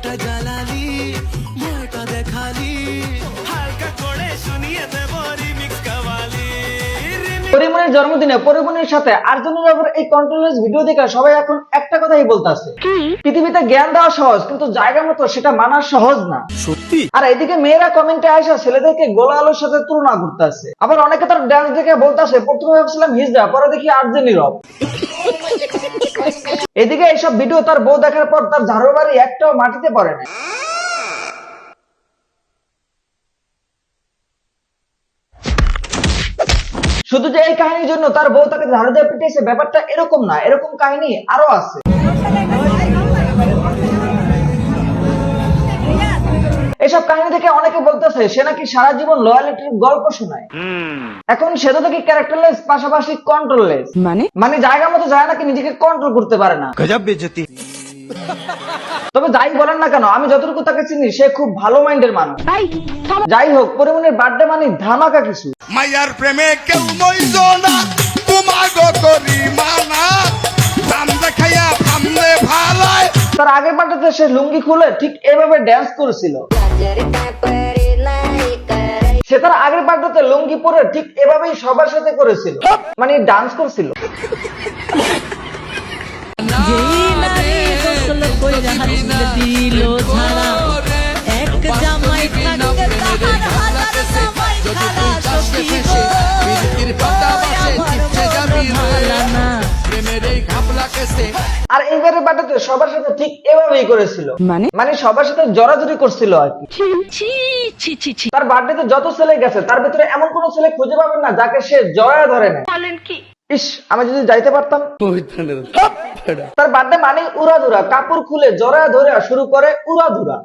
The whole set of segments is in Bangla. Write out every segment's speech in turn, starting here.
দিলটা জ্বালালি মনটা দেখালি হালকা করে শুনিয়ে দেব রিমিক্স কাওয়ালি। পরিমনির জন্মদিনে পরিমনির সাথে আর্জুনের ব্যাপারে এই কন্ট্রোলেন্স ভিডিও দেখে সবাই এখন একটা কথাই বলতেছে, পৃথিবীতে জ্ঞান দেওয়া সহজ কিন্তু জায়গা মতো সেটা মানা সহজ না। সত্যি? আর এদিকে মেয়েরা কমেন্টে আসা ছেলেদেরকে গোলা আলোর সাথে তুলনা করতেছে, আবার অনেকে তার ডান্স দেখে বলতেছে প্রথমে ভাবছিলাম হিজড়া, পরে দেখি আর্জে নীরব। এদিকে এইসব ভিডিও তার বউ দেখার পর তার ঝাড়ু বাড়ি একটাও মাটিতে পড়ে না। শুধু যে এই কাহিনীর জন্য তার বউ তাকে ঝাড়ু দিয়ে পিটিয়েছে ব্যাপারটা এরকম না, এরকম কাহিনী আরো আছে। এসব কাহিনী থেকে অনেকে বলতেছে সে নাকি সারা জীবন লয়ালিটির গল্প শোনায়। এখন সে তো দেখি ক্যারেক্টারলেস পাশাপাশি কন্ট্রোললেস, মানে জায়গা মতো যায় নাকি নিজেকে কন্ট্রোল করতে পারে না। গজব বেজতি। তবে যাই বলেন না কেন, আমি যতটুকু তাকে চিনি সে খুব ভালো মাইন্ডের মানুষ। যাই হোক, পরিমনির বার্থডে মানে ধামাকা কিছু। মায়ার প্রেমে কেউ মইজ না তোমাগো করি মানা দাম দেখাইয়া সামনে ভালায়। তার আগের বার্থডেতে সে লুঙ্গি খুলে ঠিক এভাবে ড্যান্স করেছিল। সে তার আগের বার্থডেতে লুঙ্গি পরে ঠিক এভাবেই সবার সাথে করেছিল, মানে ডান্স করছিল। আর এইবারের বার্থডেতে সবার সাথে ঠিক এভাবেই করেছিল, মানে সবার সাথে জড়াজড়ি করছিল আর কি। তার বার্থডেতে যত ছেলে গেছে তার ভিতরে এমন কোন ছেলে খুঁজে পাবেন না যাকে সে জড়ায় ধরে না। ইস, আমি যদি যাইতে পারতাম। তার বার্থডে মানে উড়াধুরা, কাপড় খুলে জড়ায় ধরে শুরু করে উড়াধুরা।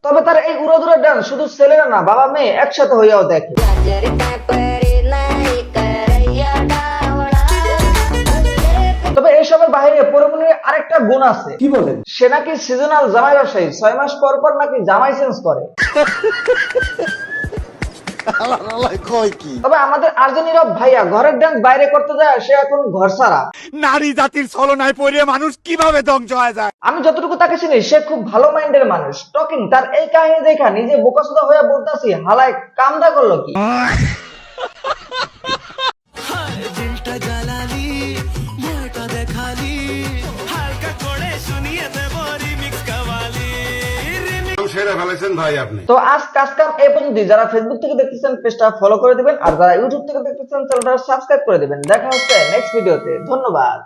তবে তার এই উড়াধুরা ডান্স শুধু ছেলেরা না, বাবা মেয়ে একসাথে হইয়াও দেখে। তবে এইসবের বাইরে পরিমনির আরেকটা গুণ আছে। কি বলেন? সে নাকি সিজনাল জামাই ব্যবসায়ী, 6 মাস পর পর নাকি জামাই চেঞ্জ করে। তবে আমাদের আর্জেনিরব ভাইয়া ঘরের ডান্স বাইরে করতে যায়, সে এখন ঘর ছাড়া। নারী জাতির ছলনায় পড়ে মানুষ কিভাবে ধ্বংস হয়ে যায়। আমি যতটুকু তাকে চিনি সে খুব ভালো মাইন্ডের মানুষ। টকিং তার এই কাহিনী দেখা নিজে বোকাসোদা হয়ে বলতাছি হালায় কামদা করলো কি। দিলটা জ্বালালি মনটা দেখালি হালকা করে শুনিয়ে দেব রিমিক্স কাওয়ালি। ভাই আপনি তো আজ কাজ কাম এই পর্যন্ত। যারা ফেসবুক থেকে দেখতেছেন পেজটা ফলো করে দিবেন, আর যারা ইউটিউব থেকে দেখতেছেন চ্যানেলটা সাবস্ক্রাইব করে দিবেন। দেখা হচ্ছে নেক্সট ভিডিওতে। ধন্যবাদ।